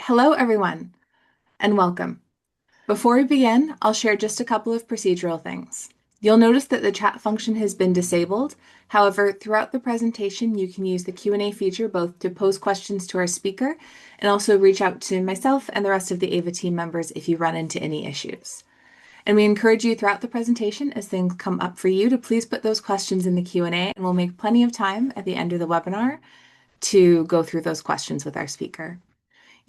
Hello, everyone, and welcome. Before we begin, I'll share just a couple of procedural things. You'll notice that the chat function has been disabled. However, throughout the presentation, you can use the Q&A feature both to pose questions to our speaker and also reach out to myself and the rest of the AVA team members if you run into any issues. And we encourage you throughout the presentation as things come up for you to please put those questions in the Q&A, and we'll make plenty of time at the end of the webinar to go through those questions with our speaker.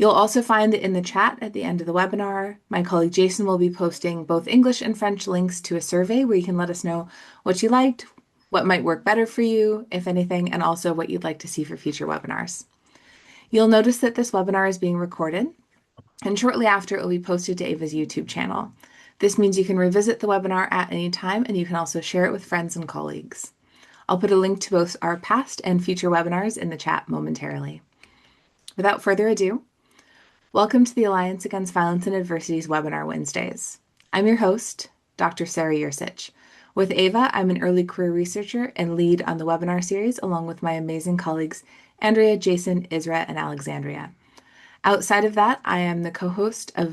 You'll also find that in the chat at the end of the webinar, my colleague Jason will be posting both English and French links to a survey where you can let us know what you liked, what might work better for you, if anything, and also what you'd like to see for future webinars. You'll notice that this webinar is being recorded, and shortly after it will be posted to AVA's YouTube channel. This means you can revisit the webinar at any time, and you can also share it with friends and colleagues. I'll put a link to both our past and future webinars in the chat momentarily. Without further ado, welcome to the Alliance Against Violence and Adversity's Webinar Wednesdays. I'm your host, Dr. Sarah Yursich. With AVA, I'm an early career researcher and lead on the webinar series, along with my amazing colleagues, Andrea, Jason, Isra, and Alexandria. Outside of that, I am the co-director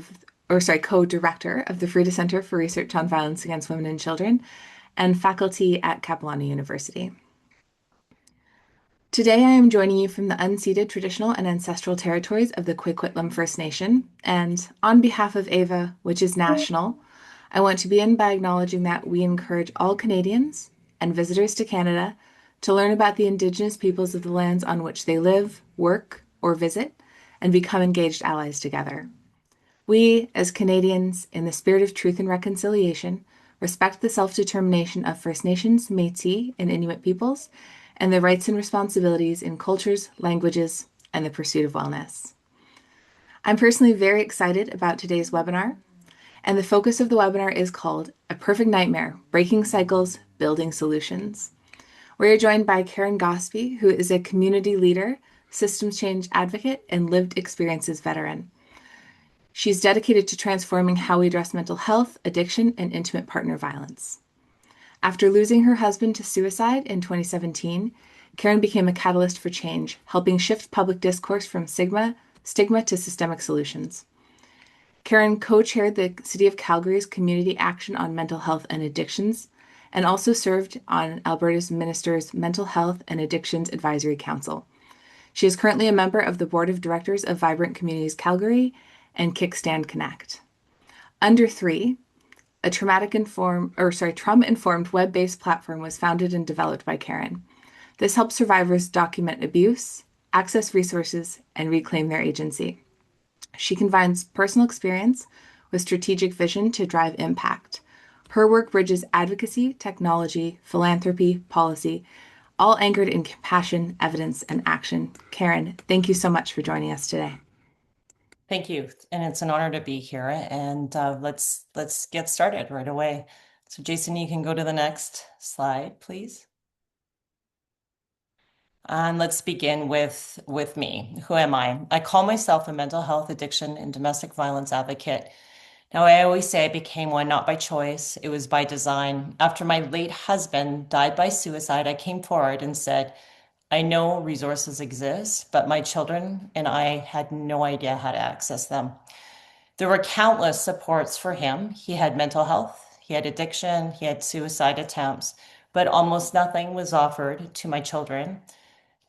of the Frida Center for Research on Violence Against Women and Children and faculty at Capilano University. Today, I am joining you from the unceded traditional and ancestral territories of the Coquitlam First Nation, and on behalf of AVA, which is national, I want to begin by acknowledging that we encourage all Canadians and visitors to Canada to learn about the Indigenous peoples of the lands on which they live, work, or visit, and become engaged allies together. We, as Canadians, in the spirit of truth and reconciliation, respect the self-determination of First Nations, Métis, and Inuit peoples, and their rights and responsibilities in cultures, languages, and the pursuit of wellness. I'm personally very excited about today's webinar, and the focus of the webinar is called A Perfect Nightmare, Breaking Cycles, Building Solutions. We're joined by Karen Gosbee, who is a community leader, systems change advocate, and lived experiences veteran. She's dedicated to transforming how we address mental health, addiction, and intimate partner violence. After losing her husband to suicide in 2017, Karen became a catalyst for change, helping shift public discourse from stigma to systemic solutions. Karen co-chaired the City of Calgary's Community Action on Mental Health and Addictions, and also served on Alberta's Minister's Mental Health and Addictions Advisory Council. She is currently a member of the Board of Directors of Vibrant Communities Calgary and Kickstand Connect. Under 3, a trauma-informed web-based platform was founded and developed by Karen. This helps survivors document abuse, access resources, and reclaim their agency. She combines personal experience with strategic vision to drive impact. Her work bridges advocacy, technology, philanthropy, policy, all anchored in compassion, evidence, and action. Karen, thank you so much for joining us today. Thank you, and it's an honor to be here. And let's get started right away. So, Jason, you can go to the next slide, please. And let's begin with me. Who am I? I call myself a mental health, addiction, and domestic violence advocate. Now, I always say I became one not by choice, it was by design. After my late husband died by suicide, I came forward and said, I know resources exist, but my children and I had no idea how to access them. There were countless supports for him. He had mental health, he had addiction, he had suicide attempts, but almost nothing was offered to my children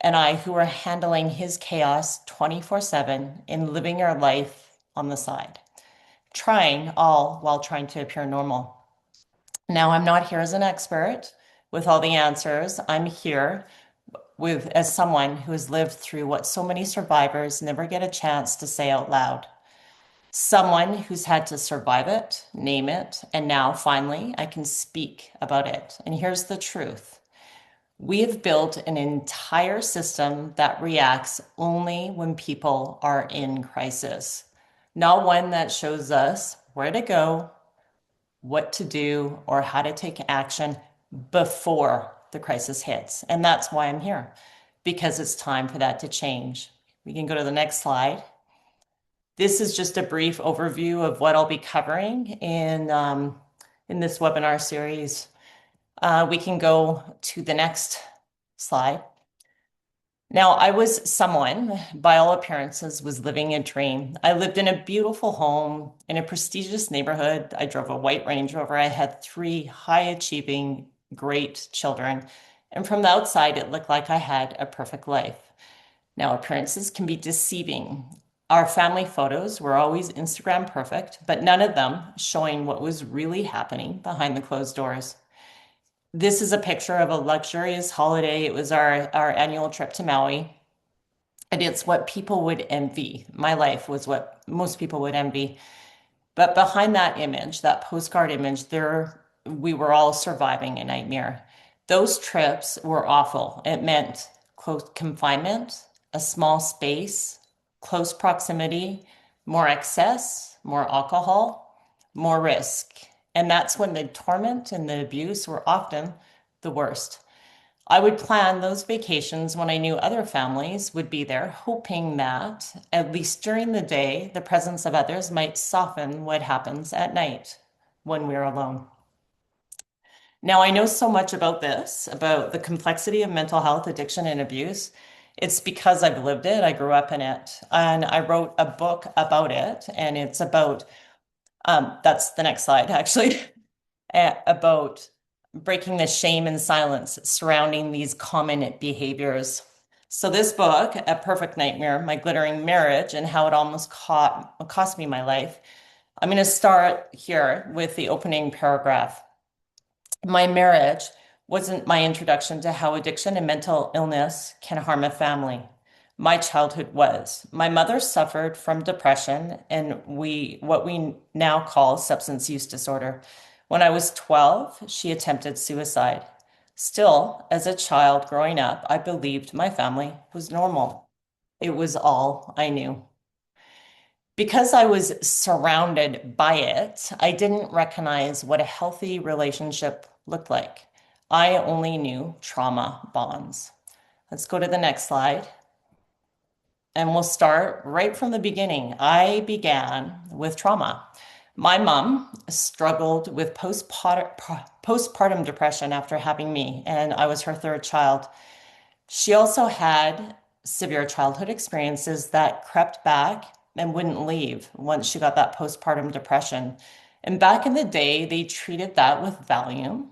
and I, who were handling his chaos 24/7 and living our life on the side, trying all while trying to appear normal. Now, I'm not here as an expert with all the answers. I'm here as someone who has lived through what so many survivors never get a chance to say out loud. Someone who's had to survive it, name it, and now finally I can speak about it. And here's the truth. We have built an entire system that reacts only when people are in crisis, not one that shows us where to go, what to do, or how to take action before the crisis hits. And that's why I'm here, because it's time for that to change. We can go to the next slide. This is just a brief overview of what I'll be covering in this webinar series. We can go to the next slide. Now, I was someone, by all appearances, was living a dream. I lived in a beautiful home in a prestigious neighborhood. I drove a white Range Rover. I had three high-achieving, great children. And from the outside, it looked like I had a perfect life. Now, appearances can be deceiving. Our family photos were always Instagram perfect, but none of them showing what was really happening behind the closed doors. This is a picture of a luxurious holiday. It was our annual trip to Maui. And it's what people would envy. My life was what most people would envy. But behind that image, that postcard image, there we were all surviving a nightmare. Those trips were awful. It meant close confinement, a small space, close proximity, more excess, more alcohol, more risk. And that's when the torment and the abuse were often the worst. I would plan those vacations when I knew other families would be there, hoping that, at least during the day, the presence of others might soften what happens at night when we're alone. Now, I know so much about this, about the complexity of mental health, addiction, and abuse. It's because I've lived it, I grew up in it, and I wrote a book about it. And it's about, that's the next slide, actually. About breaking the shame and silence surrounding these common behaviors. So this book, A Perfect Nightmare, My Glittering Marriage and How It Almost Cost Me My Life. I'm going to start here with the opening paragraph. My marriage wasn't my introduction to how addiction and mental illness can harm a family. My childhood was. My mother suffered from depression and what we now call substance use disorder. When I was 12, she attempted suicide. Still, as a child growing up, I believed my family was normal. It was all I knew. Because I was surrounded by it, I didn't recognize what a healthy relationship looked like. I only knew trauma bonds. Let's go to the next slide. And we'll start right from the beginning. I began with trauma. My mom struggled with postpartum depression after having me, and I was her third child. She also had severe childhood experiences that crept back and wouldn't leave once she got that postpartum depression. And back in the day, they treated that with Valium,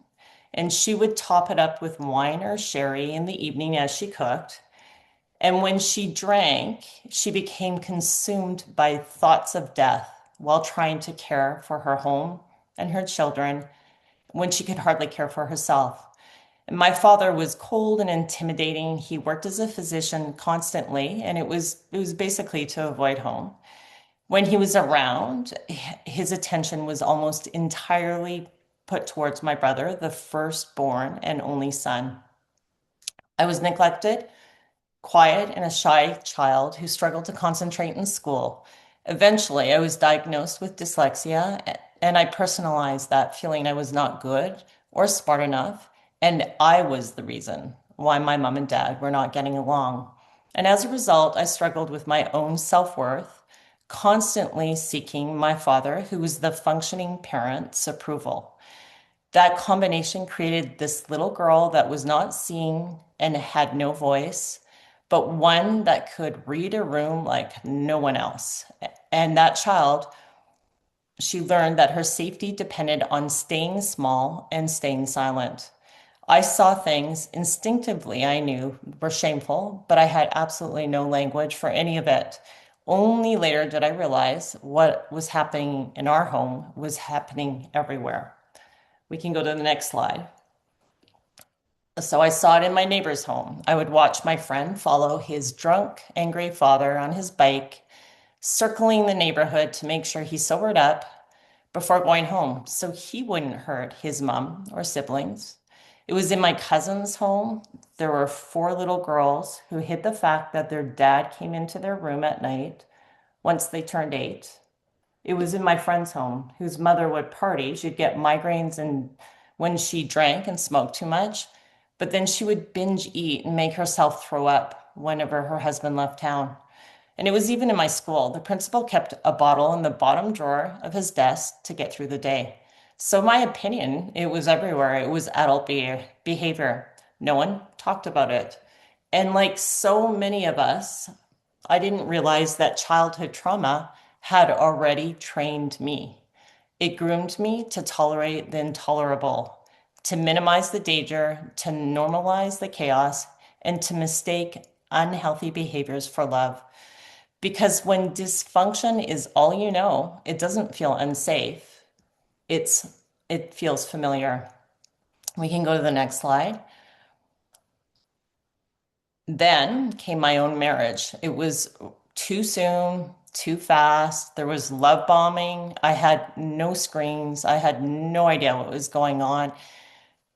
and she would top it up with wine or sherry in the evening as she cooked. And when she drank, she became consumed by thoughts of death while trying to care for her home and her children when she could hardly care for herself. My father was cold and intimidating. He worked as a physician constantly, and it was basically to avoid home. When he was around, his attention was almost entirely put towards my brother, the firstborn and only son. I was neglected, quiet, and a shy child who struggled to concentrate in school. Eventually, I was diagnosed with dyslexia, and I personalized that, feeling I was not good or smart enough, and I was the reason why my mom and dad were not getting along. And as a result, I struggled with my own self-worth, constantly seeking my father, who was the functioning parent's approval. That combination created this little girl that was not seen and had no voice, but one that could read a room like no one else. And that child, she learned that her safety depended on staying small and staying silent. I saw things instinctively I knew were shameful, but I had absolutely no language for any of it. Only later did I realize what was happening in our home was happening everywhere. We can go to the next slide. So I saw it in my neighbor's home. I would watch my friend follow his drunk, angry father on his bike, circling the neighborhood to make sure he sobered up before going home so he wouldn't hurt his mom or siblings. It was in my cousin's home. There were four little girls who hid the fact that their dad came into their room at night once they turned 8. It was in my friend's home, whose mother would party. She'd get migraines and when she drank and smoked too much, but then she would binge eat and make herself throw up whenever her husband left town. And it was even in my school. The principal kept a bottle in the bottom drawer of his desk to get through the day. So my opinion, it was everywhere. It was adult behavior. No one talked about it. And like so many of us, I didn't realize that childhood trauma had already trained me. It groomed me to tolerate the intolerable, to minimize the danger, to normalize the chaos, and to mistake unhealthy behaviors for love. Because when dysfunction is all you know, it doesn't feel unsafe. It's it feels familiar. We can go to the next slide. Then came my own marriage. It was too soon, too fast. There was love bombing. I had no screens. I had no idea what was going on.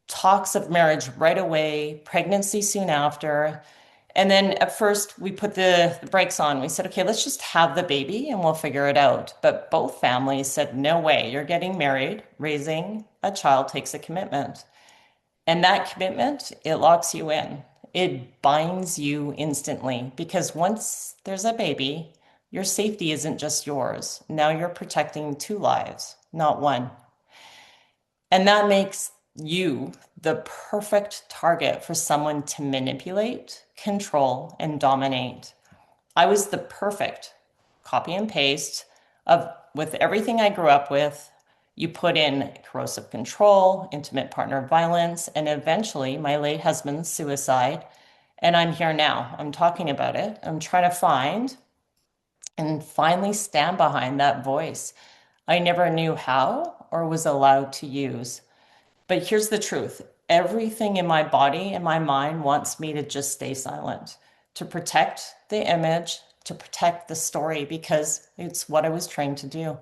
Talks of marriage right away, pregnancy soon after. And then at first we put the brakes on. We said, okay, let's just have the baby and we'll figure it out. But both families said, no way, you're getting married. Raising a child takes a commitment. And that commitment, it locks you in. It binds you instantly because once there's a baby, your safety isn't just yours. Now you're protecting two lives, not one. And that makes you the perfect target for someone to manipulate, control, and dominate. I was the perfect copy and paste of with everything I grew up with. You put in corrosive control, intimate partner violence, and eventually my late husband's suicide. And I'm here now. I'm talking about it. I'm trying to find and finally stand behind that voice I never knew how or was allowed to use. But here's the truth. Everything in my body and my mind wants me to just stay silent, to protect the image, to protect the story, because it's what I was trained to do.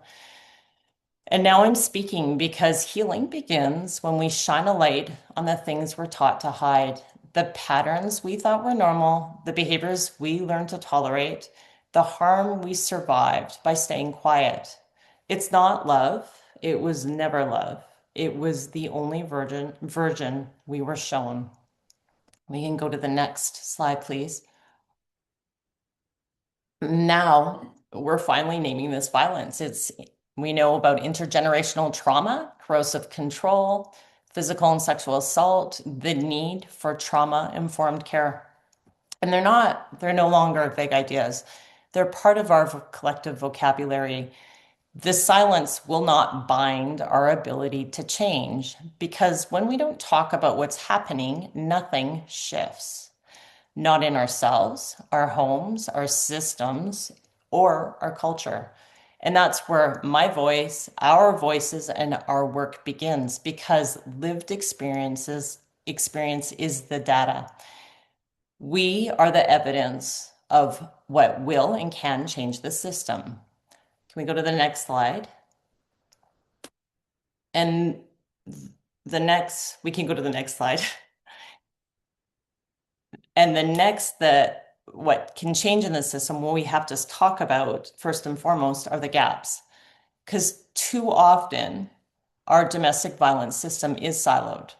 And now I'm speaking because healing begins when we shine a light on the things we're taught to hide, the patterns we thought were normal, the behaviors we learned to tolerate, the harm we survived by staying quiet. It's not love. It was never love. It was the only version we were shown. We can go to the next slide, please. Now we're finally naming this violence. We know about intergenerational trauma, corrosive control, physical and sexual assault, the need for trauma-informed care. And they're no longer vague ideas. They're part of our collective vocabulary. This silence will not bind our ability to change because when we don't talk about what's happening, nothing shifts. Not in ourselves, our homes, our systems, or our culture. And that's where my voice, our voices, and our work begins because lived experience is the data. We are the evidence of what will and can change the system. Can we go to the next slide? And we can go to the next slide. And the next, what can change in the system, what we have to talk about first and foremost are the gaps. Because too often our domestic violence system is siloed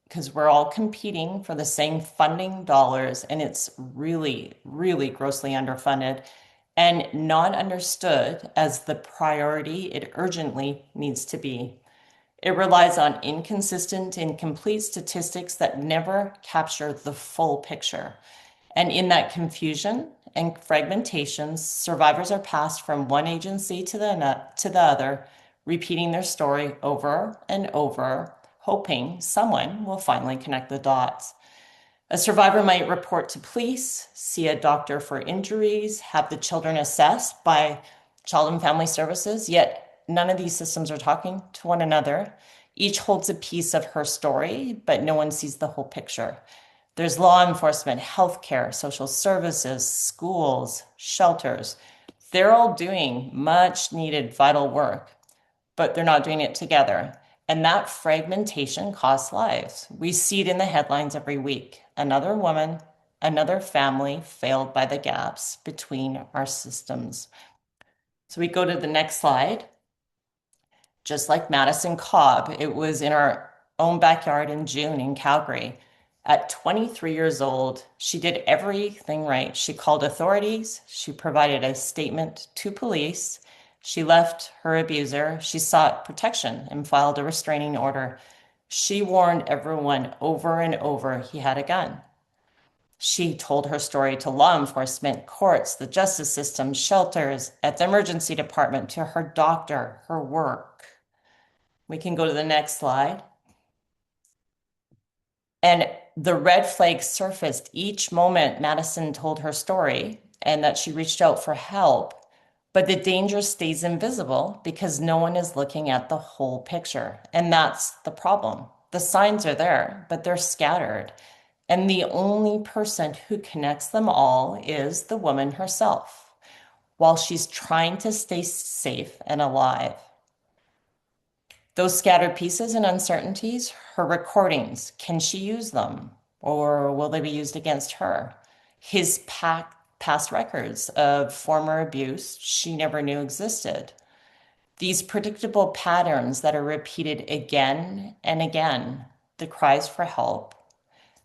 because we're all competing for the same funding dollars and it's really, really grossly underfunded and not understood as the priority it urgently needs to be. It relies on inconsistent, incomplete statistics that never capture the full picture. And in that confusion and fragmentation, survivors are passed from one agency to the other, repeating their story over and over, hoping someone will finally connect the dots. A survivor might report to police, see a doctor for injuries, have the children assessed by Child and Family Services, yet none of these systems are talking to one another. Each holds a piece of her story, but no one sees the whole picture. There's law enforcement, healthcare, social services, schools, shelters. They're all doing much needed vital work, but they're not doing it together. And that fragmentation costs lives. We see it in the headlines every week. Another woman, another family failed by the gaps between our systems. So we go to the next slide. Just like Madison Cobb, it was in our own backyard in June in Calgary. At 23 years old, she did everything right. She called authorities, she provided a statement to police, she left her abuser, she sought protection and filed a restraining order. She warned everyone over and over he had a gun. She told her story to law enforcement, courts, the justice system, shelters, at the emergency department, to her doctor, her work. We can go to the next slide. And the red flags surfaced each moment Madison told her story and that she reached out for help. But the danger stays invisible because no one is looking at the whole picture. And that's the problem. The signs are there, but they're scattered. And the only person who connects them all is the woman herself, while she's trying to stay safe and alive. Those scattered pieces and uncertainties, her recordings, can she use them? Or will they be used against her? His past records of former abuse she never knew existed. These predictable patterns that are repeated again and again, the cries for help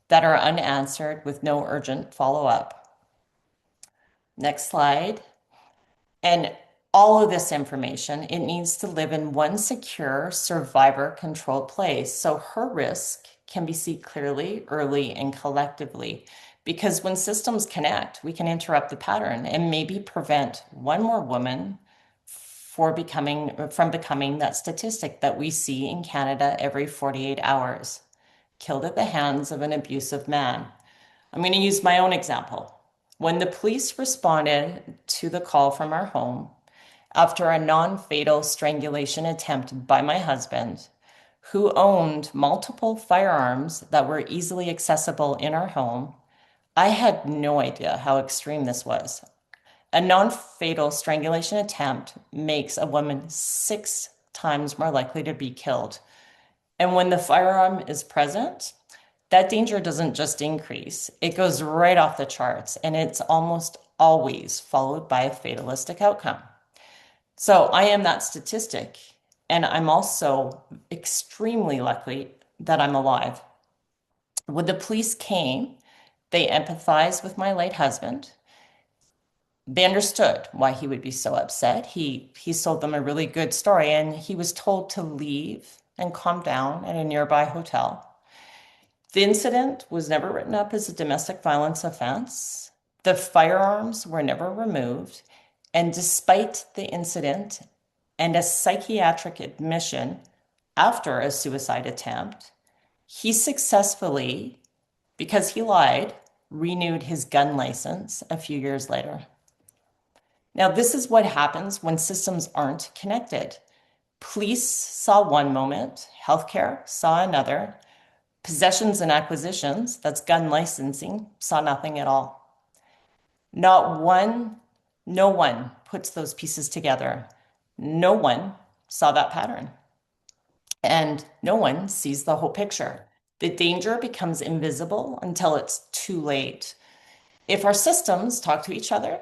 that are unanswered with no urgent follow up. Next slide. And all of this information, it needs to live in one secure, survivor controlled place so her risk can be seen clearly, early, and collectively. Because when systems connect, we can interrupt the pattern and maybe prevent one more woman from becoming that statistic that we see in Canada every 48 hours, killed at the hands of an abusive man. I'm going to use my own example. When the police responded to the call from our home after a non-fatal strangulation attempt by my husband, who owned multiple firearms that were easily accessible in our home, I had no idea how extreme this was. A non-fatal strangulation attempt makes a woman 6 times more likely to be killed. And when the firearm is present, that danger doesn't just increase, it goes right off the charts, and it's almost always followed by a fatalistic outcome. So I am that statistic, and I'm also extremely lucky that I'm alive. When the police came, they empathized with my late husband. They understood why he would be so upset. He sold them a really good story, and he was told to leave and calm down at a nearby hotel. The incident was never written up as a domestic violence offense. The firearms were never removed. And despite the incident and a psychiatric admission after a suicide attempt, he successfully, because he lied, renewed his gun license a few years later. Now, this is what happens when systems aren't connected. Police saw one moment, healthcare saw another, possessions and acquisitions, that's gun licensing, saw nothing at all. Not one, no one puts those pieces together. No one saw that pattern. And no one sees the whole picture. The danger becomes invisible until it's too late. If our systems talk to each other,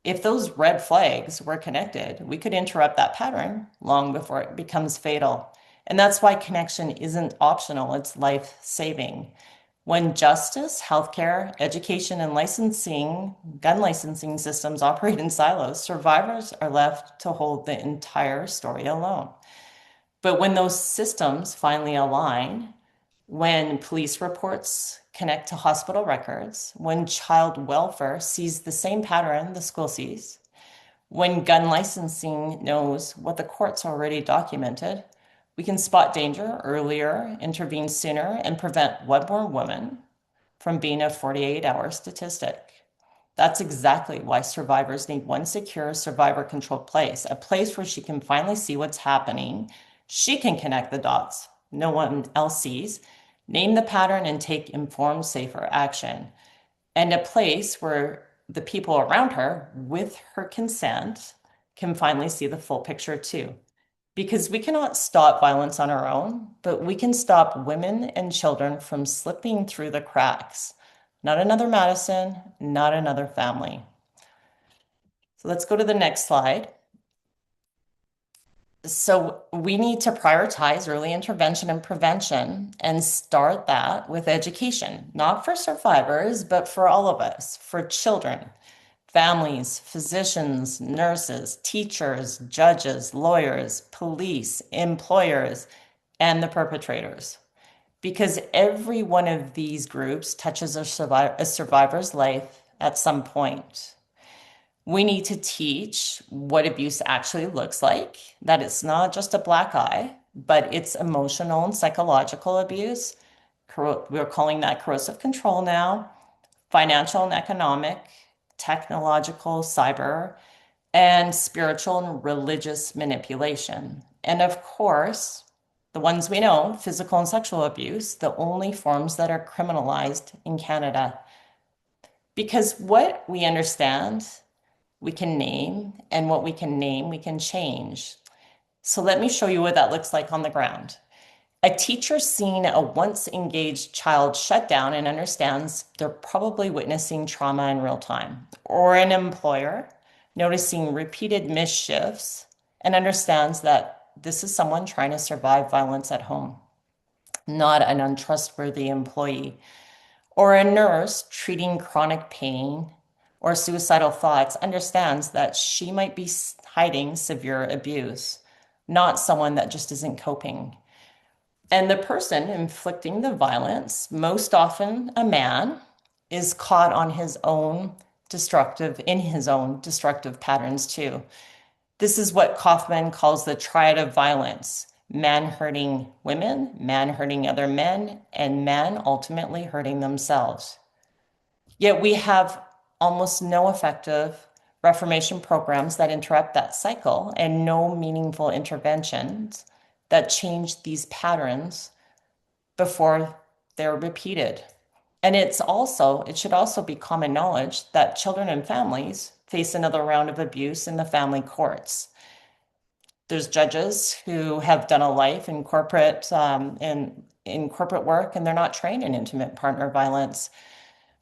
if those red flags were connected, we could interrupt that pattern long before it becomes fatal. And that's why connection isn't optional, it's life-saving. When justice, healthcare, education, and licensing, gun licensing systems operate in silos, survivors are left to hold the entire story alone. But when those systems finally align, when police reports connect to hospital records, when child welfare sees the same pattern the school sees, when gun licensing knows what the courts already documented, we can spot danger earlier, intervene sooner, and prevent one more woman from being a 48-hour statistic. That's exactly why survivors need one secure, survivor-controlled place, a place where she can finally see what's happening. She can connect the dots no one else sees, name the pattern, and take informed, safer action. And a place where the people around her, with her consent, can finally see the full picture too. Because we cannot stop violence on our own, but we can stop women and children from slipping through the cracks. Not another Madison, not another family. So let's go to the next slide. So we need to prioritize early intervention and prevention and start that with education, not for survivors, but for all of us, for children, families, physicians, nurses, teachers, judges, lawyers, police, employers, and the perpetrators. because every one of these groups touches a survivor's life at some point. We need to teach what abuse actually looks like, that it's not just a black eye, but it's emotional and psychological abuse. We're calling that corrosive control now, financial and economic, technological, cyber, and spiritual and religious manipulation. And of course, the ones we know, physical and sexual abuse, the only forms that are criminalized in Canada. Because what we understand, we can name, and what we can name, we can change. So let me show you what that looks like on the ground. A teacher seeing a once engaged child shut down and understands they're probably witnessing trauma in real time, or an employer noticing repeated misshifts and understands that this is someone trying to survive violence at home, not an untrustworthy employee, or a nurse treating chronic pain or suicidal thoughts understands that she might be hiding severe abuse, not someone that just isn't coping. And the person inflicting the violence, most often a man, is caught on in his own destructive patterns too. This is what Kaufman calls the triad of violence: man hurting women, man hurting other men, and man ultimately hurting themselves. Yet we have almost no effective reformation programs that interrupt that cycle and no meaningful interventions that change these patterns before they're repeated. And it should also be common knowledge that children and families face another round of abuse in the family courts. There's judges who have done a life in corporate work, and they're not trained in intimate partner violence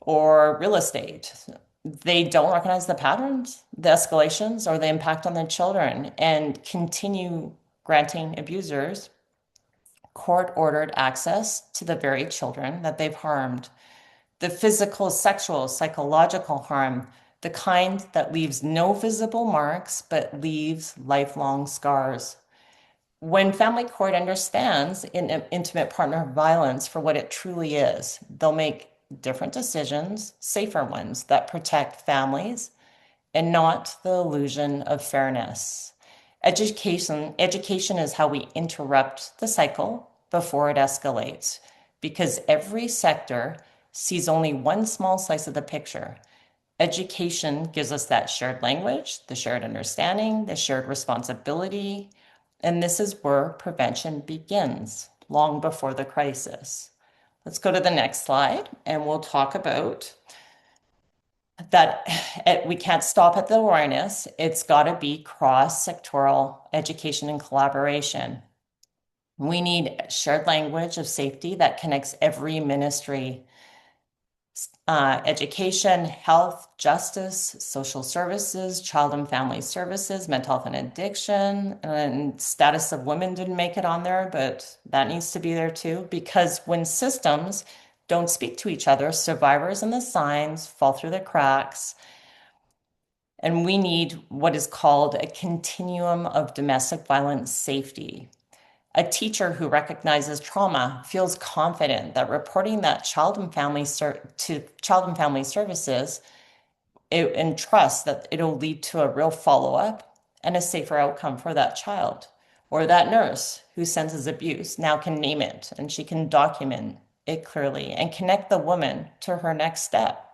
or real estate. They don't recognize the patterns, the escalations, or the impact on their children, and continue granting abusers court-ordered access to the very children that they've harmed. The physical, sexual, psychological harm, the kind that leaves no visible marks but leaves lifelong scars. When family court understands intimate partner violence for what it truly is, they'll make different decisions, safer ones that protect families and not the illusion of fairness. Education is how we interrupt the cycle before it escalates, because every sector sees only one small slice of the picture. Education gives us that shared language, the shared understanding, the shared responsibility, and this is where prevention begins, long before the crisis. Let's go to the next slide, and we'll talk about that. We can't stop at the awareness. It's got to be cross-sectoral education and collaboration. We need shared language of safety that connects every ministry: education, health, justice, social services, child and family services, mental health and addiction, and status of women didn't make it on there, but that needs to be there too, because when systems don't speak to each other, survivors and the signs fall through the cracks. And we need what is called a continuum of domestic violence safety. A teacher who recognizes trauma feels confident that reporting that to child and family services and trusts that it'll lead to a real follow-up and a safer outcome for that child. Or that nurse who senses abuse now can name it, and she can document it clearly and connect the woman to her next step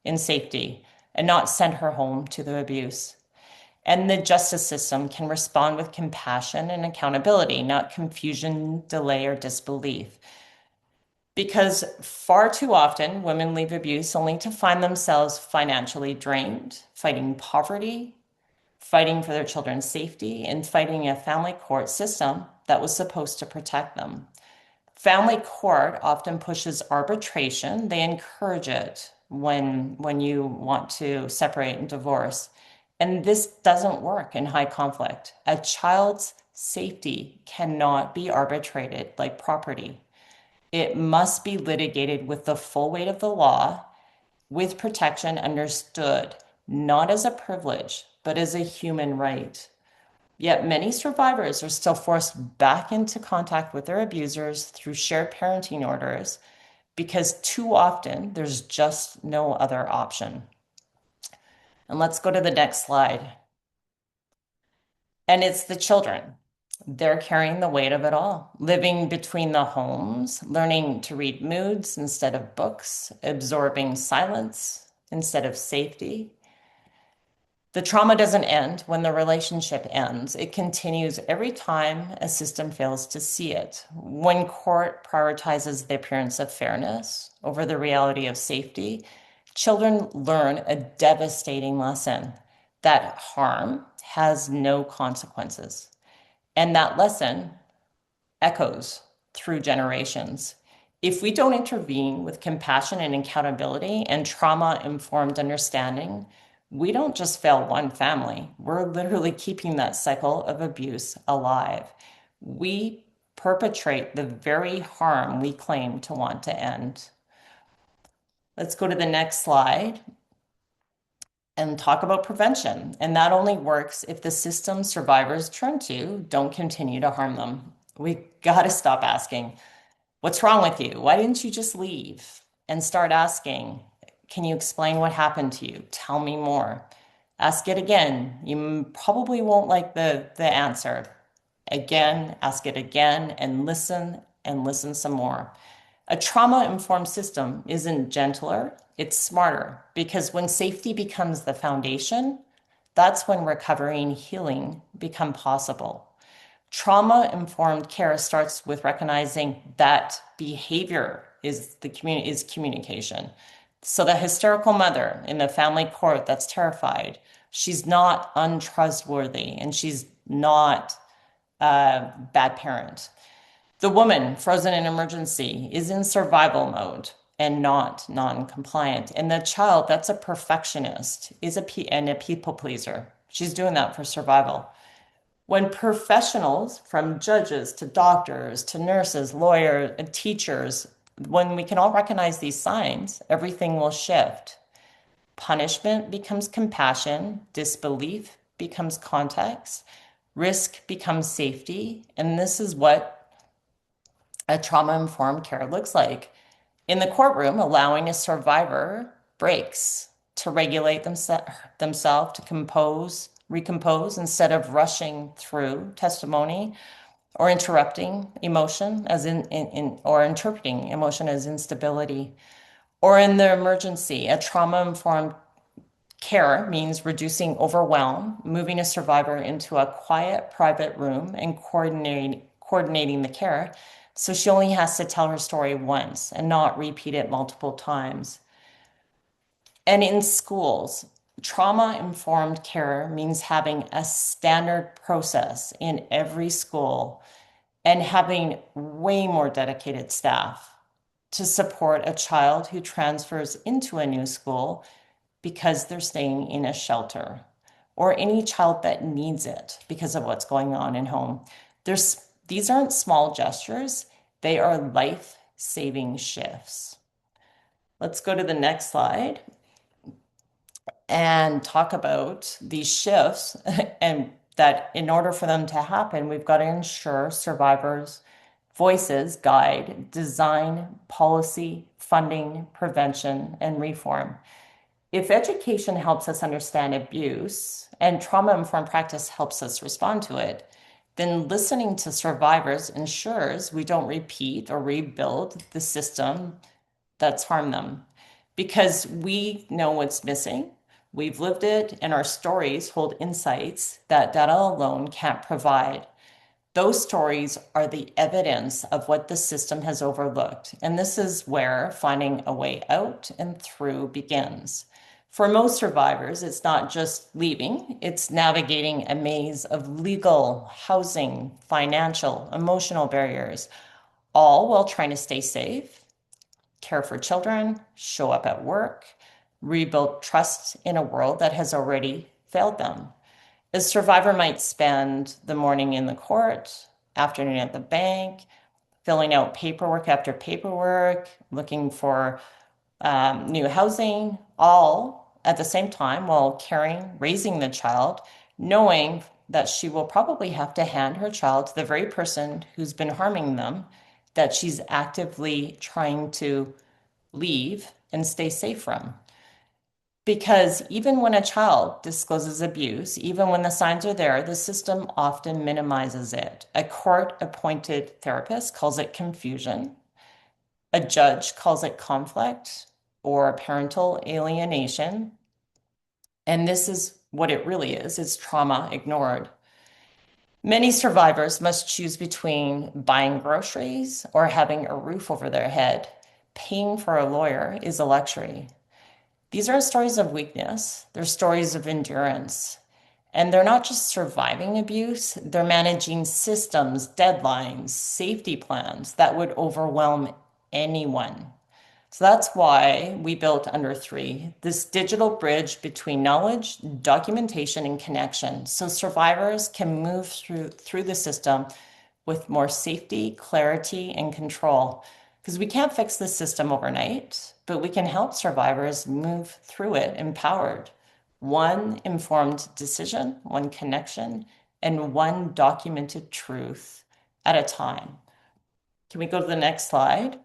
in safety and not send her home to the abuse. And the justice system can respond with compassion and accountability, not confusion, delay, or disbelief. Because far too often, women leave abuse only to find themselves financially drained, fighting poverty, fighting for their children's safety, and fighting a family court system that was supposed to protect them. Family court often pushes arbitration. They encourage it when you want to separate and divorce. And this doesn't work in high conflict. A child's safety cannot be arbitrated like property. It must be litigated with the full weight of the law, with protection understood not as a privilege, but as a human right. Yet many survivors are still forced back into contact with their abusers through shared parenting orders because too often there's just no other option. And let's go to the next slide. And it's the children. They're carrying the weight of it all, living between the homes, learning to read moods instead of books, absorbing silence instead of safety. The trauma doesn't end when the relationship ends. It continues every time a system fails to see it. When court prioritizes the appearance of fairness over the reality of safety, children learn a devastating lesson that harm has no consequences. And that lesson echoes through generations. If we don't intervene with compassion and accountability and trauma-informed understanding, we don't just fail one family. We're literally keeping that cycle of abuse alive. We perpetrate the very harm we claim to want to end. Let's go to the next slide and talk about prevention. And that only works if the system survivors turn to don't continue to harm them. We got to stop asking, what's wrong with you? Why didn't you just leave? And start asking, can you explain what happened to you? Tell me more. Ask it again. You probably won't like the answer. Again, ask it again and listen some more. A trauma-informed system isn't gentler, it's smarter because when safety becomes the foundation, that's when recovery and healing become possible. Trauma-informed care starts with recognizing that behavior is communication. So the hysterical mother in the family court that's terrified, she's not untrustworthy and she's not a bad parent. The woman frozen in emergency is in survival mode and not non-compliant. And the child that's a perfectionist is and a people pleaser. She's doing that for survival. When professionals, from judges to doctors to nurses, lawyers, and teachers, when we can all recognize these signs, everything will shift. Punishment becomes compassion, disbelief becomes context, risk becomes safety, and this is what a trauma-informed care looks like. In the courtroom, allowing a survivor breaks to regulate themselves, to recompose instead of rushing through testimony or interrupting emotion as or interpreting emotion as instability. Or in the emergency, a trauma-informed care means reducing overwhelm, moving a survivor into a quiet, private room and coordinating the care. So she only has to tell her story once and not repeat it multiple times. And in schools, trauma-informed care means having a standard process in every school and having way more dedicated staff to support a child who transfers into a new school because they're staying in a shelter, or any child that needs it because of what's going on in home. These aren't small gestures, they are life-saving shifts. Let's go to the next slide and talk about these shifts and that in order for them to happen, we've got to ensure survivors' voices guide design, policy, funding, prevention, and reform. If education helps us understand abuse and trauma-informed practice helps us respond to it, then listening to survivors ensures we don't repeat or rebuild the system that's harmed them. Because we know what's missing, we've lived it, and our stories hold insights that data alone can't provide. Those stories are the evidence of what the system has overlooked. And this is where finding a way out and through begins. For most survivors, it's not just leaving, it's navigating a maze of legal, housing, financial, emotional barriers, all while trying to stay safe, care for children, show up at work, rebuild trust in a world that has already failed them. A survivor might spend the morning in the court, afternoon at the bank, filling out paperwork after paperwork, looking for new housing, all at the same time while caring, raising the child, knowing that she will probably have to hand her child to the very person who's been harming them, that she's actively trying to leave and stay safe from. Because even when a child discloses abuse, even when the signs are there, the system often minimizes it. A court-appointed therapist calls it confusion. A judge calls it conflict or parental alienation. And this is what it really is. It's trauma ignored. Many survivors must choose between buying groceries or having a roof over their head. Paying for a lawyer is a luxury. These are stories of weakness. They're stories of endurance. And they're not just surviving abuse, they're managing systems, deadlines, safety plans that would overwhelm anyone. So that's why we built Under Three, this digital bridge between knowledge, documentation, and connection. So survivors can move through the system with more safety, clarity, and control. Because we can't fix the system overnight, but we can help survivors move through it empowered. One informed decision, one connection, and one documented truth at a time. Can we go to the next slide?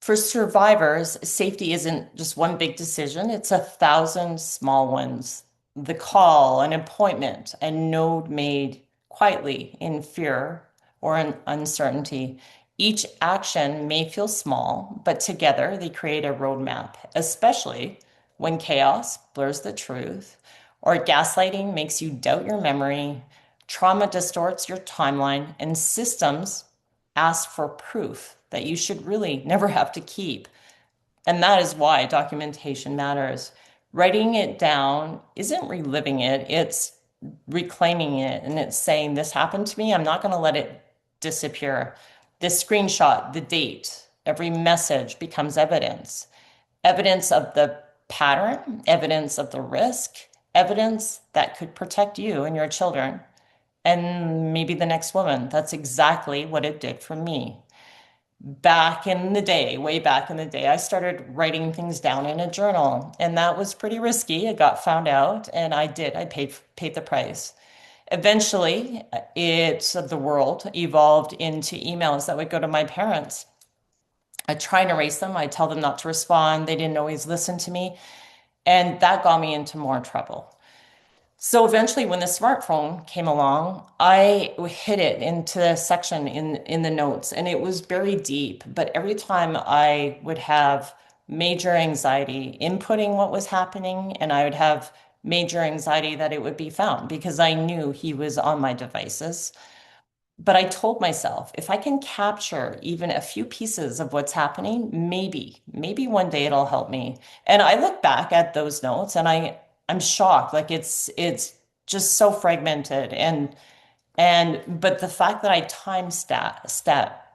For survivors, safety isn't just one big decision, it's 1,000 small ones. The call, an appointment, a note made quietly in fear or in uncertainty. Each action may feel small, but together they create a roadmap, especially when chaos blurs the truth or gaslighting makes you doubt your memory, trauma distorts your timeline, and systems ask for proof that you should really never have to keep. And that is why documentation matters. Writing it down isn't reliving it, it's reclaiming it. And it's saying, this happened to me. I'm not going to let it disappear. This screenshot, the date, every message becomes evidence, evidence of the pattern, evidence of the risk, evidence that could protect you and your children and maybe the next woman. That's exactly what it did for me. Back in the day, way back in the day, I started writing things down in a journal, and that was pretty risky. It got found out, and I paid the price. Eventually, the world evolved into emails that would go to my parents. I'd try and erase them. I'd tell them not to respond. They didn't always listen to me, and that got me into more trouble. So eventually, when the smartphone came along, I hid it into a section in the notes, and it was very deep. But every time I would have major anxiety inputting what was happening, and I would have major anxiety that it would be found because I knew he was on my devices. But I told myself, if I can capture even a few pieces of what's happening, maybe one day it'll help me. And I look back at those notes and I'm shocked. Like it's just so fragmented but the fact that I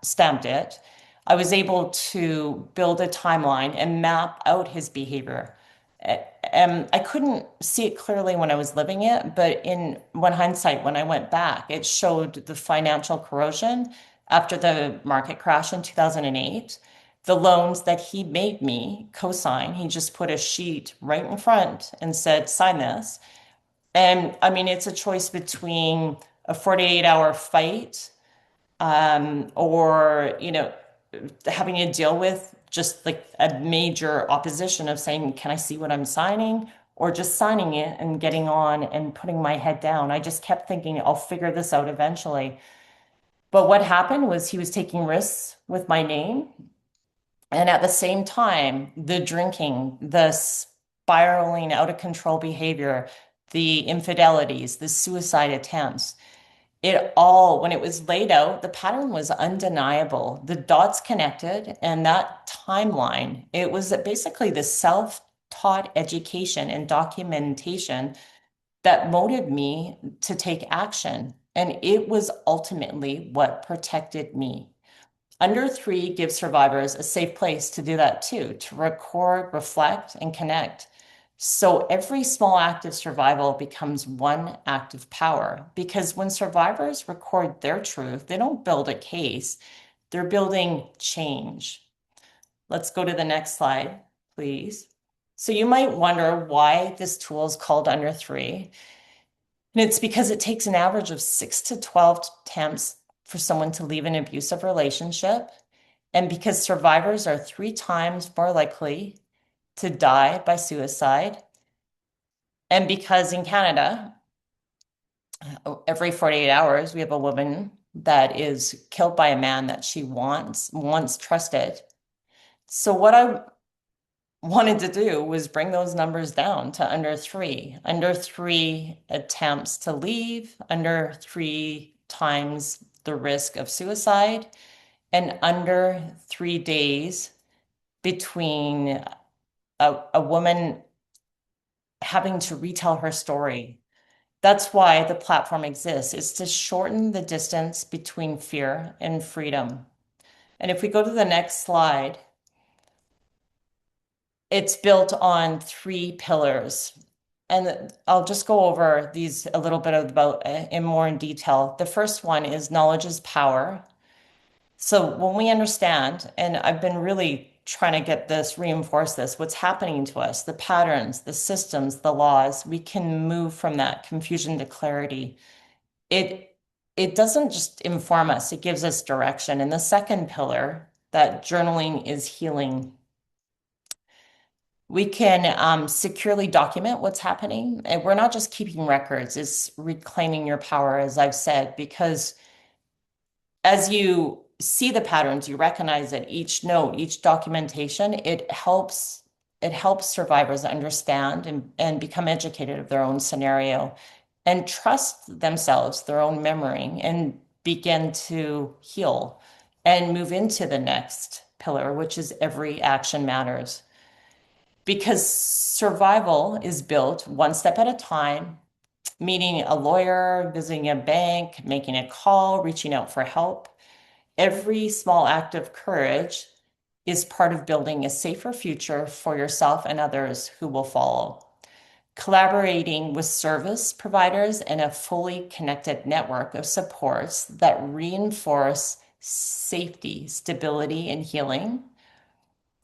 stamped it, I was able to build a timeline and map out his behavior. And I couldn't see it clearly when I was living it, but in when hindsight, when I went back, it showed the financial corrosion after the market crash in 2008. The loans that he made me co-sign, he just put a sheet right in front and said, sign this. And I mean, it's a choice between a 48-hour fight, or, having to deal with just like a major opposition of saying, can I see what I'm signing? Or just signing it and getting on and putting my head down. I just kept thinking, I'll figure this out eventually. But what happened was he was taking risks with my name. And at the same time, the drinking, the spiraling out of control behavior, the infidelities, the suicide attempts, it all, when it was laid out, the pattern was undeniable. The dots connected, and that timeline, it was basically the self-taught education and documentation that motivated me to take action. And it was ultimately what protected me. Under Three gives survivors a safe place to do that too, to record, reflect, and connect. So every small act of survival becomes one act of power because when survivors record their truth, they don't build a case, they're building change. Let's go to the next slide, please. So you might wonder why this tool is called Under Three. And it's because it takes an average of 6 to 12 attempts for someone to leave an abusive relationship. And because survivors are 3 times more likely to die by suicide. And because in Canada, every 48 hours, we have a woman that is killed by a man that she once trusted. So what I wanted to do was bring those numbers down to under three attempts to leave, under 3 times the risk of suicide, and under 3 days between a woman having to retell her story. That's why the platform exists, is to shorten the distance between fear and freedom. And if we go to the next slide, it's built on 3 pillars. And I'll just go over these a little bit about in more in detail. The first one is knowledge is power. So when we understand, and I've been really trying to get this, reinforce this, what's happening to us, the patterns, the systems, the laws, we can move from that confusion to clarity. It it doesn't just inform us, it gives us direction. And the second pillar, that journaling is healing. We can securely document what's happening. And we're not just keeping records, it's reclaiming your power, as I've said, because as you see the patterns, you recognize that each note, each documentation, it helps survivors understand and become educated of their own scenario and trust themselves, their own memory, and begin to heal and move into the next pillar, which is every action matters. Because survival is built one step at a time, meeting a lawyer, visiting a bank, making a call, reaching out for help. Every small act of courage is part of building a safer future for yourself and others who will follow. Collaborating with service providers and a fully connected network of supports that reinforce safety, stability, and healing.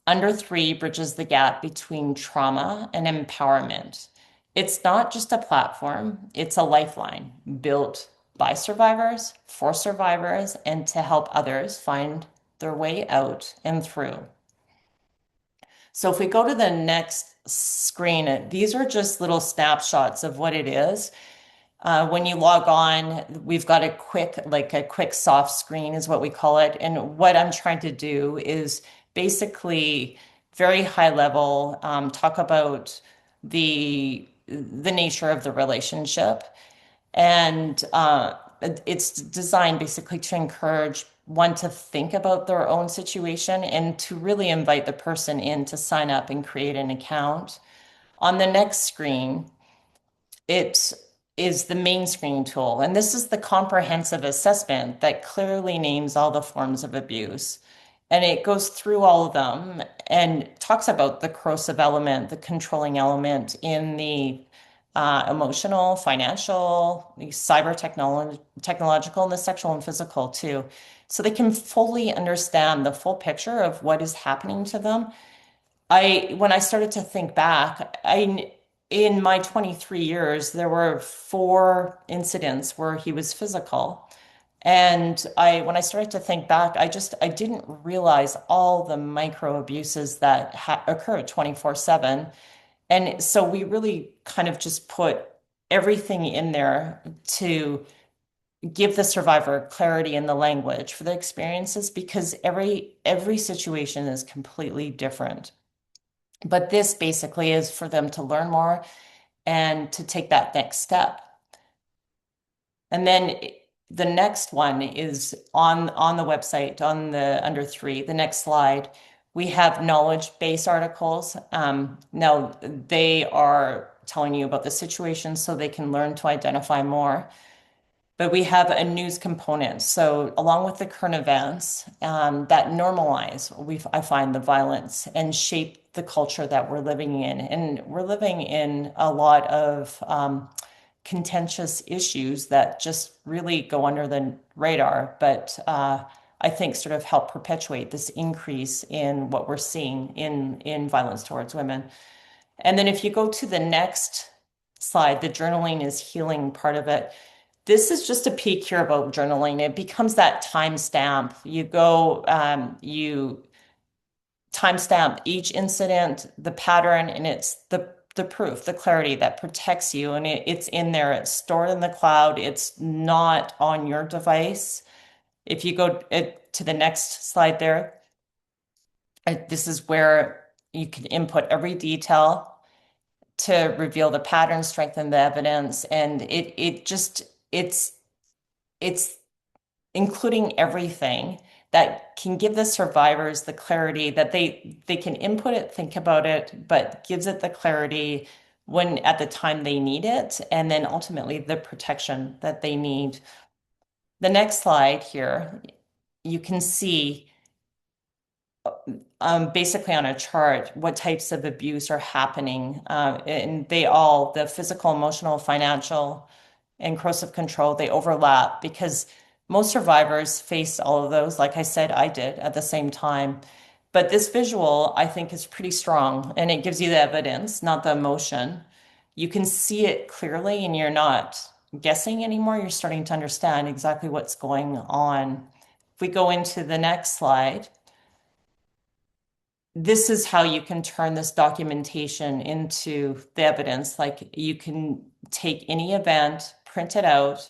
Under 3 bridges the gap between trauma and empowerment. It's not just a platform, it's a lifeline built by survivors, for survivors, and to help others find their way out and through. So if we go to the next screen, these are just little snapshots of what it is. When you log on, we've got a quick soft screen is what we call it. And what I'm trying to do is basically very high level, talk about the nature of the relationship. And it's designed basically to encourage one to think about their own situation and to really invite the person in to sign up and create an account. On the next screen, it is the main screen tool. And this is the comprehensive assessment that clearly names all the forms of abuse. And it goes through all of them and talks about the corrosive element, the controlling element in the emotional, financial, the technological, and the sexual and physical too. So they can fully understand the full picture of what is happening to them. When I started to think back, in my 23 years, there were 4 incidents where he was physical. And when I started to think back, I didn't realize all the micro abuses that occur 24/7. And so we really kind of just put everything in there to give the survivor clarity in the language for the experiences because every situation is completely different. But this basically is for them to learn more and to take that next step. And then the next one is on the website, on the under 3, the next slide. We have knowledge-based articles. Now they are telling you about the situation so they can learn to identify more. But we have a news component. So along with the current events that normalize, I find the violence and shape the culture that we're living in. And we're living in a lot of contentious issues that just really go under the radar, but I think sort of help perpetuate this increase in what we're seeing in violence towards women. And then if you go to the next slide, the journaling is healing part of it. This is just a peek here about journaling. It becomes that timestamp. You timestamp each incident, the pattern, and it's the proof, the clarity that protects you. And it's in there, it's stored in the cloud, it's not on your device. If you go to the next slide there, this is where you can input every detail to reveal the pattern, strengthen the evidence, and it's including everything that can give the survivors the clarity that they can input it, think about it, but gives it the clarity when at the time they need it, and then ultimately the protection that they need. The next slide here, you can see basically on a chart what types of abuse are happening. And the physical, emotional, financial, and corrosive control, they overlap because most survivors face all of those. Like I said, I did at the same time. But this visual, I think, is pretty strong and it gives you the evidence, not the emotion. You can see it clearly and you're not guessing anymore. You're starting to understand exactly what's going on. If we go into the next slide, this is how you can turn this documentation into the evidence. Like you can take any event, print it out,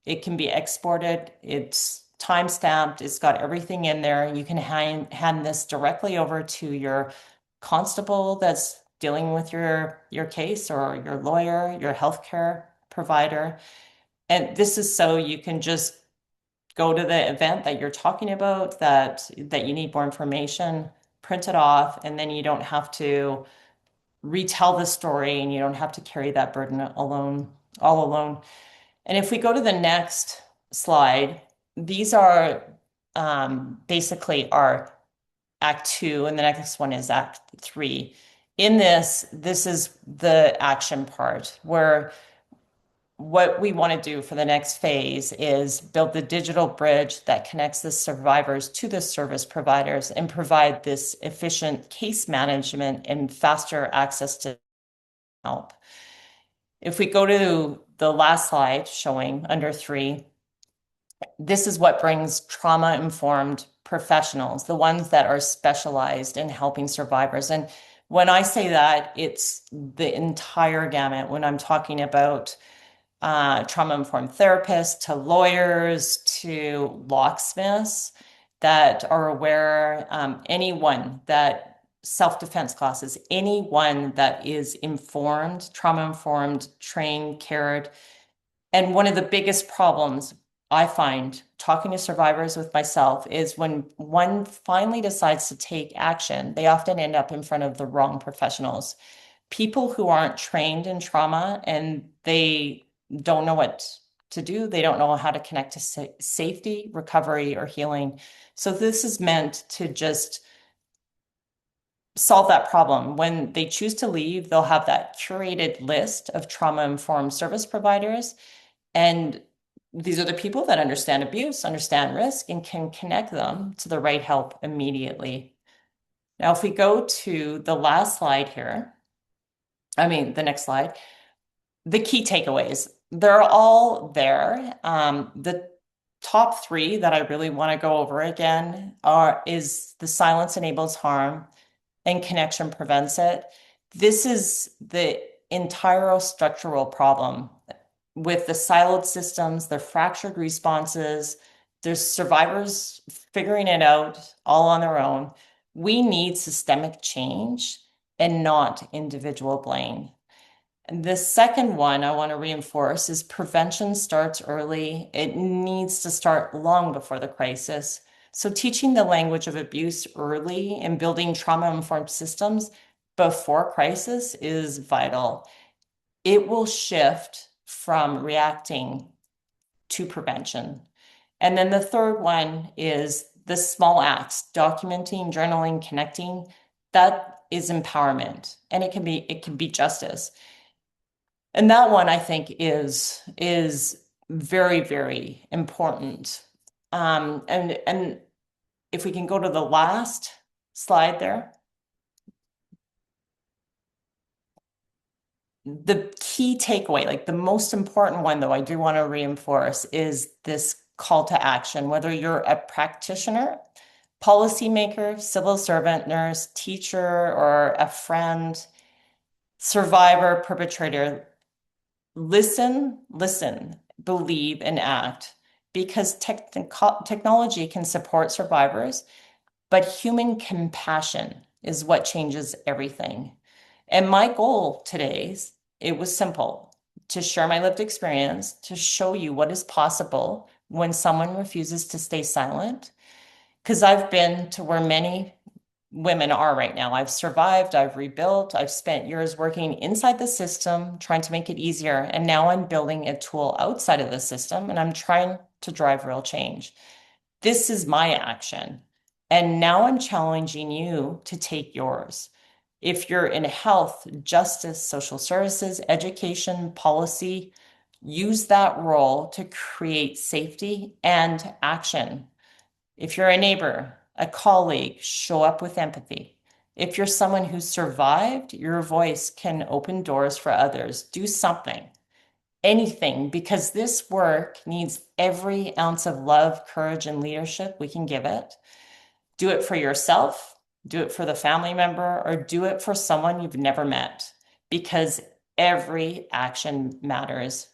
it can be exported, it's time-stamped, it's got everything in there. You can hand this directly over to your constable that's dealing with your case or your lawyer, your healthcare provider. And this is so you can just go to the event that you're talking about that you need more information, print it off, and then you don't have to retell the story and you don't have to carry that burden all alone. And if we go to the next slide, these are basically our Act Two, and the next one is Act Three. In this is the action part where what we want to do for the next phase is build the digital bridge that connects the survivors to the service providers and provide this efficient case management and faster access to help. If we go to the last slide showing under 3, this is what brings trauma-informed professionals, the ones that are specialized in helping survivors. And when I say that, it's the entire gamut. When I'm talking about trauma-informed therapists to lawyers to locksmiths that are aware, anyone that self-defense classes, anyone that is informed, trauma-informed, trained, cared. And one of the biggest problems I find talking to survivors with myself is when one finally decides to take action, they often end up in front of the wrong professionals, people who aren't trained in trauma and they don't know what to do. They don't know how to connect to safety, recovery, or healing. So this is meant to just solve that problem. When they choose to leave, they'll have that curated list of trauma-informed service providers. And these are the people that understand abuse, understand risk, and can connect them to the right help immediately. Now, if we go to the last slide here, the next slide, the key takeaways, they're all there. The top 3 that I really want to go over again is the silence enables harm and connection prevents it. This is the entire structural problem with the siloed systems, the fractured responses. There's survivors figuring it out all on their own. We need systemic change and not individual blame. The second one I want to reinforce is prevention starts early. It needs to start long before the crisis. So teaching the language of abuse early and building trauma-informed systems before crisis is vital. It will shift from reacting to prevention. And then the third one is the small acts, documenting, journaling, connecting. That is empowerment, and it can be justice. And that one I think is very, very important. And if we can go to the last slide there. the key takeaway, like the most important one, though, I do want to reinforce is this call to action. Whether you're a practitioner, policymaker, civil servant, nurse, teacher, or a friend, survivor, perpetrator, listen, believe, and act because technology can support survivors, but human compassion is what changes everything. And my goal today, it was simple, to share my lived experience, to show you what is possible when someone refuses to stay silent. Because I've been to where many women are right now. I've survived, I've rebuilt, I've spent years working inside the system, trying to make it easier. And now I'm building a tool outside of the system and I'm trying to drive real change. This is my action. And now I'm challenging you to take yours. If you're in health, justice, social services, education, policy, use that role to create safety and action. If you're a neighbor, a colleague, show up with empathy. If you're someone who survived, your voice can open doors for others. Do something, anything, because this work needs every ounce of love, courage, and leadership we can give it. Do it for yourself, do it for the family member, or do it for someone you've never met, because every action matters.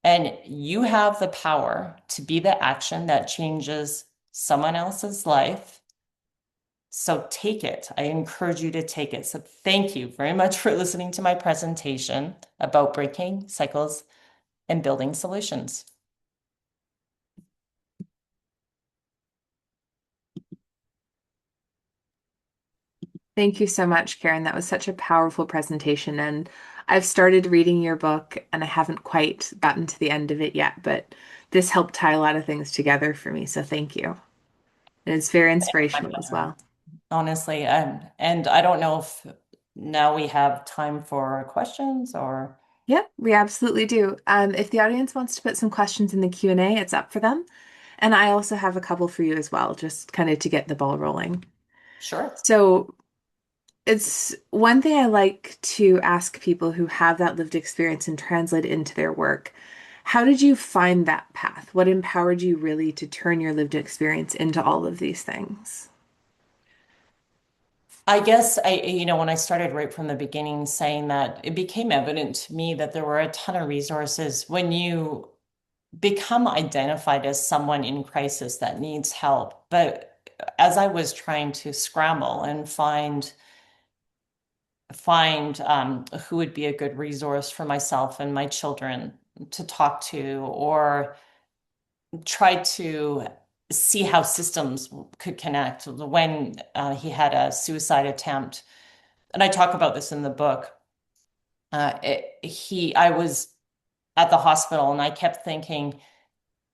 And you have the power to be the action that changes someone else's life. So take it. I encourage you to take it. So thank you very much for listening to my presentation about breaking cycles and building solutions. Thank you so much, Karen. That was such a powerful presentation. And I've started reading your book and I haven't quite gotten to the end of it yet, but this helped tie a lot of things together for me. So thank you. And it's very My inspirational as pleasure. well. Honestly, and I don't know if now we have time for questions or Yep, we absolutely do. If the audience wants to put some questions in the Q&A, it's up for them. And I also have a couple for you as well, just kind of to get the ball rolling. sure. So it's one thing I like to ask people who have that lived experience and translate it into their work. How did you find that path? What empowered you really to turn your lived experience into all of these things? I guess when I started right from the beginning saying that, it became evident to me that there were a ton of resources when you become identified as someone in crisis that needs help. But as I was trying to scramble and find who would be a good resource for myself and my children to talk to, or try to see how systems could connect when he had a suicide attempt. And I talk about this in the book. I was at the hospital and I kept thinking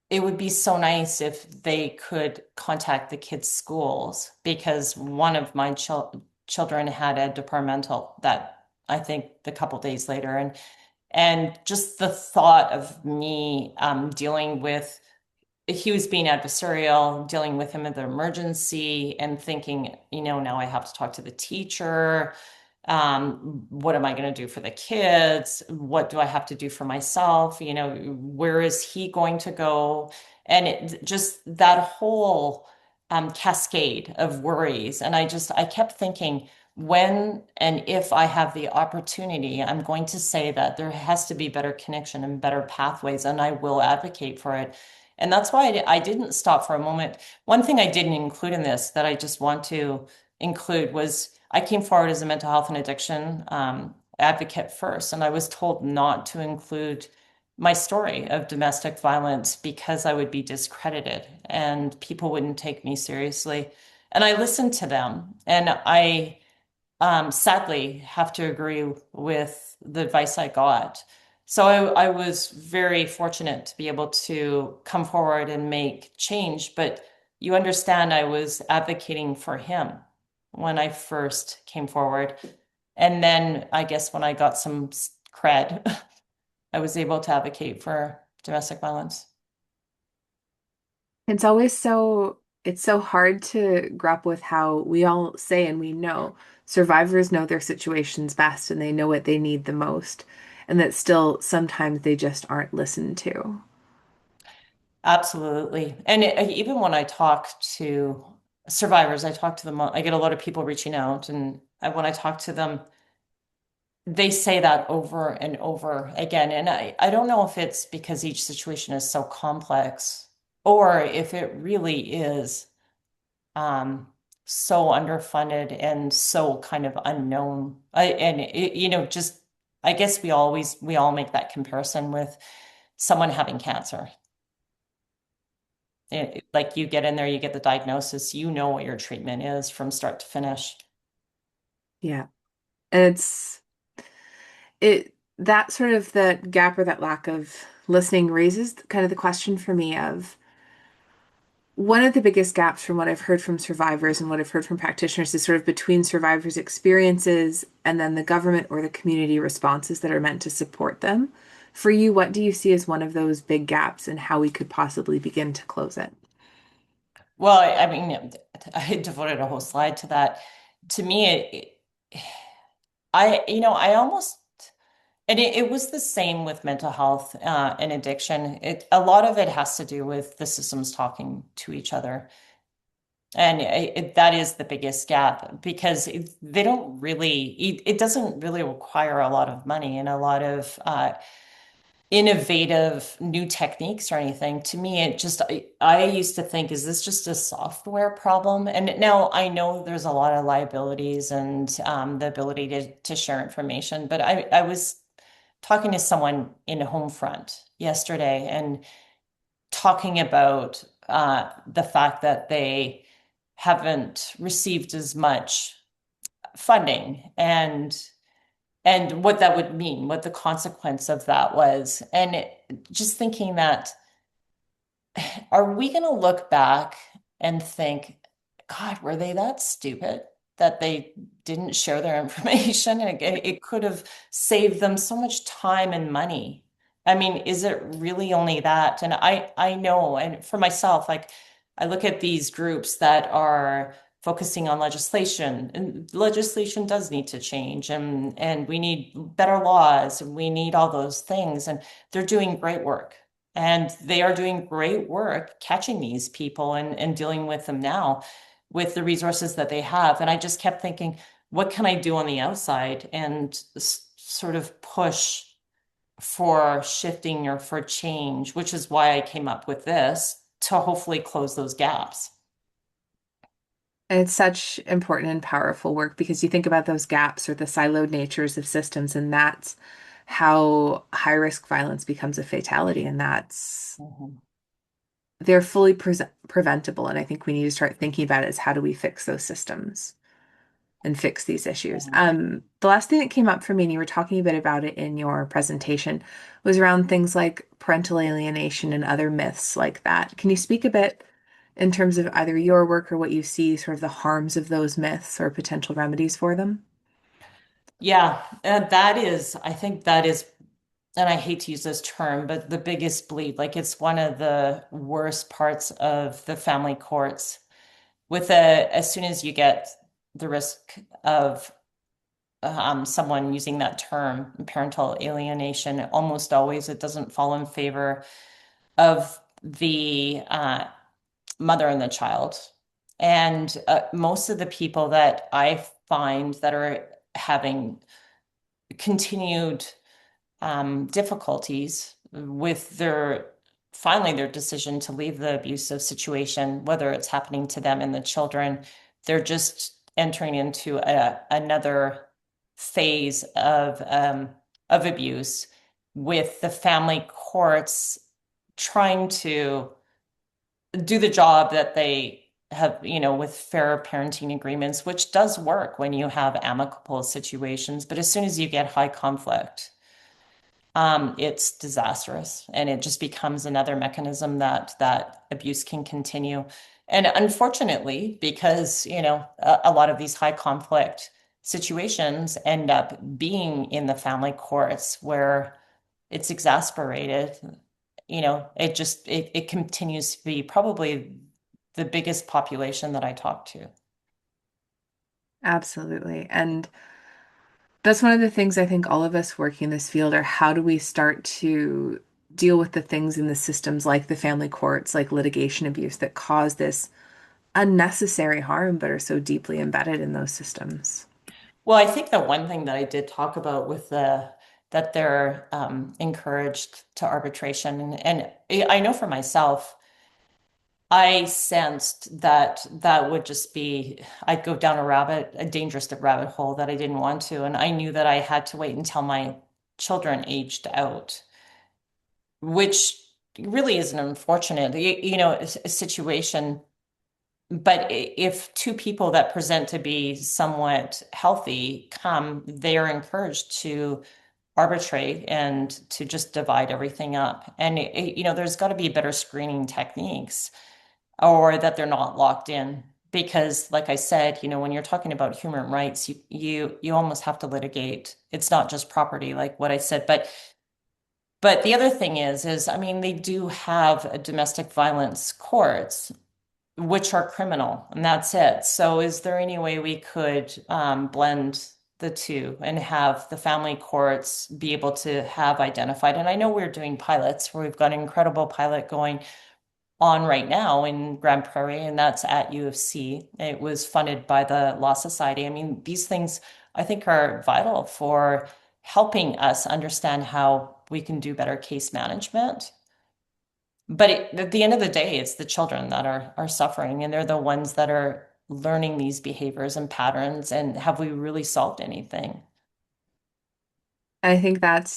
it would be so nice if they could contact the kids' schools because one of my children had a departmental that I think a couple days later, and just the thought of me dealing with he was being adversarial, dealing with him in the emergency and thinking, now I have to talk to the teacher. What am I going to do for the kids? What do I have to do for myself? Where is he going to go? And it just that whole cascade of worries. And I kept thinking, when and if I have the opportunity, I'm going to say that there has to be better connection and better pathways, and I will advocate for it. And that's why I didn't stop for a moment. One thing I didn't include in this that I just want to include was I came forward as a mental health and addiction advocate first, and I was told not to include my story of domestic violence because I would be discredited and people wouldn't take me seriously. And I listened to them, and I sadly have to agree with the advice I got. So I was very fortunate to be able to come forward and make change. But you understand, I was advocating for him when I first came forward. And then I guess when I got some cred, I was able to advocate for domestic violence. It's so hard to grapple with how we all say and we know survivors know their situations best and they know what they need the most. and that still sometimes they just aren't listened to. Absolutely. And even when I talk to survivors, I talk to them, I get a lot of people reaching out, and when I talk to them, they say that over and over again. And I don't know if it's because each situation is so complex or if it really is um, so underfunded and so kind of unknown. Just I guess we all make that comparison with someone having cancer. Like you get in there, you get the diagnosis, you know what your treatment is from start to finish. Yeah. And it that sort of the gap or that lack of listening raises kind of the question for me of one of the biggest gaps from what I've heard from survivors and what I've heard from practitioners is sort of between survivors' experiences and then the government or the community responses that are meant to support them. For you, what do you see as one of those big gaps and how we could possibly begin to close it? Well, I mean, I devoted a whole slide to that. To me, I almost, and it was the same with mental health and addiction. A lot of it has to do with the systems talking to each other. And that is the biggest gap because they don't really, it doesn't really require a lot of money and a lot of innovative new techniques or anything. To me, I used to think, is this just a software problem? And now I know there's a lot of liabilities and the ability to share information. But I was talking to someone in Homefront yesterday and talking about the fact that they haven't received as much funding and what that would mean, what the consequence of that was. And just thinking that, are we going to look back and think, God, were they that stupid that they didn't share their information? And it could have saved them so much time and money. I mean, is it really only that? And I know, and for myself, like I look at these groups that are focusing on legislation, and legislation does need to change, and we need better laws, and we need all those things, and they're doing great work. And they are doing great work catching these people and dealing with them now with the resources that they have. And I just kept thinking, what can I do on the outside and sort of push for shifting or for change, which is why I came up with this to hopefully close those gaps. And it's such important and powerful work because you think about those gaps or the siloed natures of systems, and that's how high risk violence becomes a fatality. And that's Mhm. they're fully preventable. And I think we need to start thinking about it as how do we fix those systems and fix these issues. Mhm. The last thing that came up for me, and you were talking a bit about it in your presentation, was around things like parental alienation and other myths like that. Can you speak a bit in terms of either your work or what you see, sort of the harms of those myths or potential remedies for them? Yeah, that is, I think that is, and I hate to use this term, but the biggest bleed, like it's one of the worst parts of the family courts. As soon as you get the risk of someone using that term, parental alienation, almost always it doesn't fall in favor of the mother and the child. And most of the people that I find that are having continued difficulties with finally their decision to leave the abusive situation, whether it's happening to them and the children, they're just entering into another phase of abuse with the family courts trying to do the job that they have, with fair parenting agreements, which does work when you have amicable situations. But as soon as you get high conflict, it's disastrous, and it just becomes another mechanism that abuse can continue. And unfortunately, because a lot of these high conflict situations end up being in the family courts where it's exasperated, it continues to be probably the biggest population that I talk to. Absolutely. And That's one of the things I think all of us working in this field are how do we start to deal with the things in the systems like the family courts, like litigation abuse that cause this unnecessary harm but are so deeply embedded in those systems. Well, I think that one thing that I did talk about with the that they're encouraged to arbitration, and I know for myself, I sensed that that would just be, I'd go down a dangerous rabbit hole that I didn't want to. And I knew that I had to wait until my children aged out, which really is an unfortunate, situation. But if two people that present to be somewhat healthy come, they are encouraged to arbitrate and to just divide everything up. And, there's got to be better screening techniques or that they're not locked in. Because, like I said, when you're talking about human rights, you almost have to litigate. It's not just property, like what I said. But the other thing is I mean, they do have a domestic violence courts, which are criminal, and that's it. So, is there any way we could blend the two and have the family courts be able to have identified? And I know we're doing pilots where we've got an incredible pilot going on right now in Grand Prairie, and that's at U of C. It was funded by the Law Society. I mean, these things I think are vital for helping us understand how we can do better case management. But at the end of the day, it's the children that are suffering, and they're the ones that are learning these behaviors and patterns. And have we really solved anything? I think that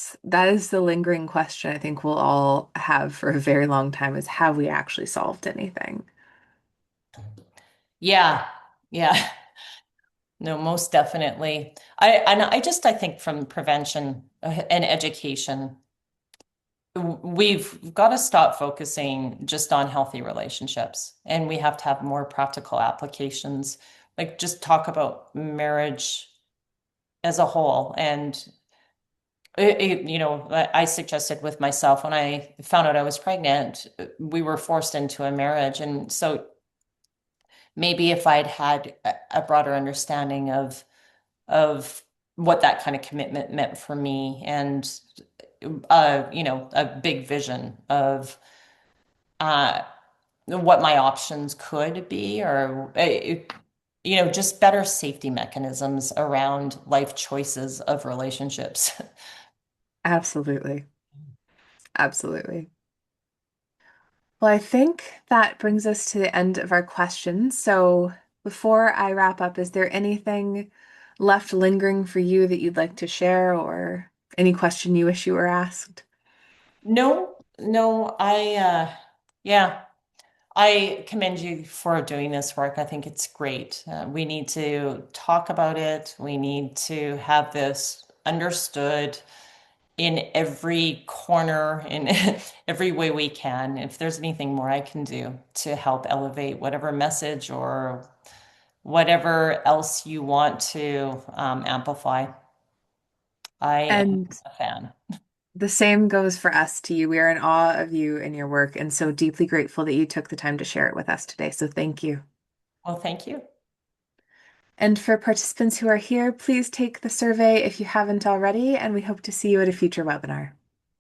is the lingering question I think we'll all have for a very long time is have we actually solved anything? Yeah, yeah. No, most definitely. I think from prevention and education, we've got to stop focusing just on healthy relationships, and we have to have more practical applications. Like just talk about marriage as a whole. And I suggested with myself when I found out I was pregnant, we were forced into a marriage, and so maybe if I'd had a broader understanding of what that kind of commitment meant for me and a big vision of uh what my options could be or just better safety mechanisms around life choices of relationships. Absolutely. Absolutely. Well, I think that brings us to the end of our questions. So before I wrap up, is there anything left lingering for you that you'd like to share or any question you wish you were asked? No, no, yeah, I commend you for doing this work. I think it's great. We need to talk about it. We need to have this understood in every corner, in every way we can. If there's anything more I can do to help elevate whatever message or whatever else you want to amplify, I am And a fan. the same goes for us to you. We are in awe of you and your work and so deeply grateful that you took the time to share it with us today. So thank you. Well, thank you. And for participants who are here, please take the survey if you haven't already, and we hope to see you at a future webinar.